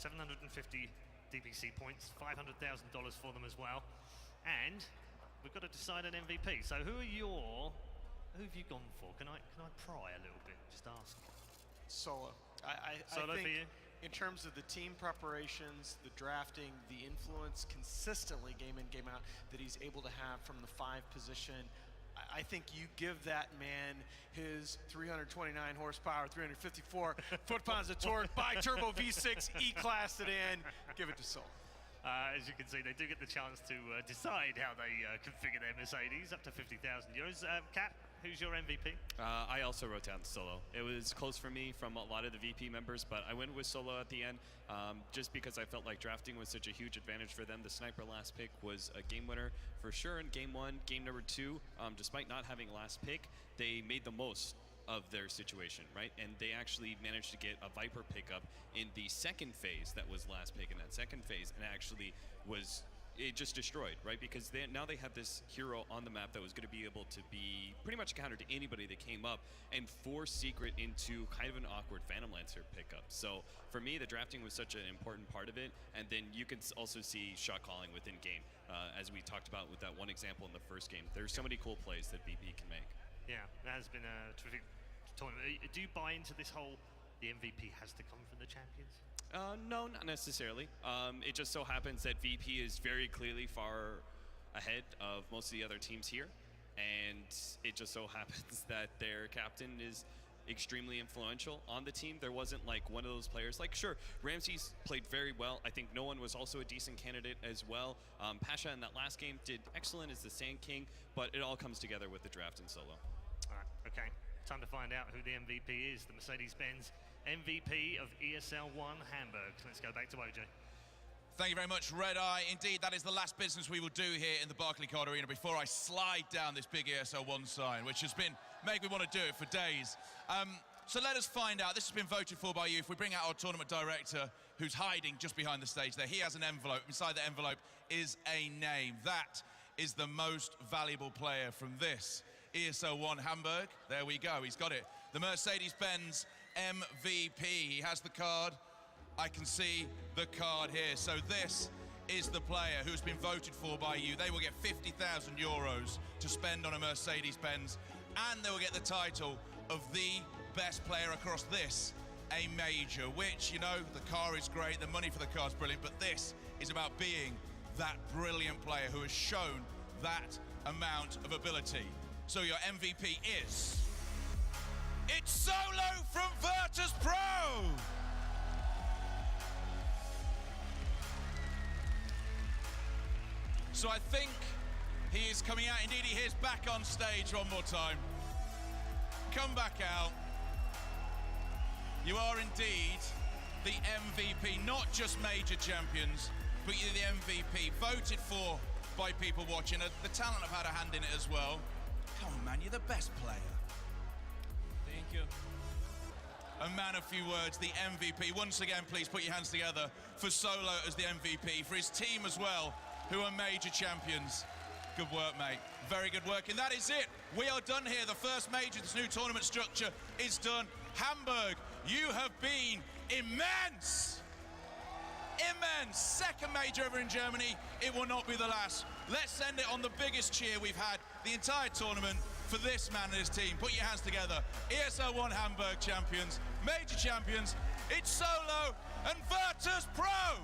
750 DPC points, $500,000 for them as well. And we've got to decide an MVP. So who have you gone for? Can I pry a little bit, just ask? Solo. I Solo think for you? In terms of the team preparations, the drafting, the influence consistently game in, game out that he's able to have from the 5 position, I think you give that man his 329 horsepower, 354 foot-pounds of torque, bi-turbo V6, E-class it in, give it to Sol. As you can see, they do get the chance to decide how they configure their Mercedes, up to 50,000 euros. Kat, who's your MVP? I also wrote down Solo. It was close for me from a lot of the VP members, but I went with Solo at the end just because I felt like drafting was such a huge advantage for them. The sniper last pick was a game winner for sure in game 1. Game number 2, despite not having last pick, they made the most of their situation, right? And they actually managed to get a Viper pickup in the second phase that was last pick in that second phase, and actually was, it just destroyed, right? Because now they had this hero on the map that was going to be able to be pretty much a counter to anybody that came up and force Secret into kind of an awkward Phantom Lancer pickup. So for me, the drafting was such an important part of it, and then you can also see shot calling within game, as we talked about with that one example in the first game. There's so many cool plays that BP can make. Yeah, that has been a terrific tournament. Do you buy into this whole, the MVP has to come from the champions? No, not necessarily. It just so happens that VP is very clearly far ahead of most of the other teams here, and it just so happens that their captain is extremely influential on the team. There wasn't like one of those players, like sure, Ramsey's played very well. I think Nolan was also a decent candidate as well. Pasha in that last game did excellent as the Sand King, but it all comes together with the draft and Solo. All right, okay. Time to find out who the MVP is, the Mercedes-Benz MVP of ESL One Hamburg. Let's go back to OJ. Thank you very much, Red Eye. Indeed, that is the last business we will do here in the Barclaycard Arena before I slide down this big ESL One sign, which has been making me want to do it for days. So let us find out. This has been voted for by you. If we bring out our tournament director, who's hiding just behind the stage there, he has an envelope. Inside the envelope is a name. That is the most valuable player from this ESL One Hamburg. There we go, he's got it. The Mercedes-Benz MVP. He has the card. I can see the card here. So this is the player who's been voted for by you. They will get 50,000 euros to spend on a Mercedes-Benz, and they will get the title of the best player across this, a major, which, you know, the car is great, the money for the car is brilliant, but this is about being that brilliant player who has shown that amount of ability. So your MVP is... It's Solo from Virtus.Pro! So I think he is coming out. Indeed, he is back on stage one more time. Come back out. You are indeed the MVP, not just major champions, but you're the MVP, voted for by people watching. The talent have had a hand in it as well. Come on, man, you're the best player. Thank you. A man of few words, the MVP. Once again, please put your hands together for Solo as the MVP, for his team as well, who are major champions. Good work, mate. Very good work. And that is it. We are done here. The first major, this new tournament structure is done. Hamburg, you have been immense. Immense. Second major ever in Germany. It will not be the last. Let's send it on the biggest cheer we've had the entire tournament for this man and his team. Put your hands together. ESL One Hamburg champions, major champions. It's Solo and Virtus.Pro.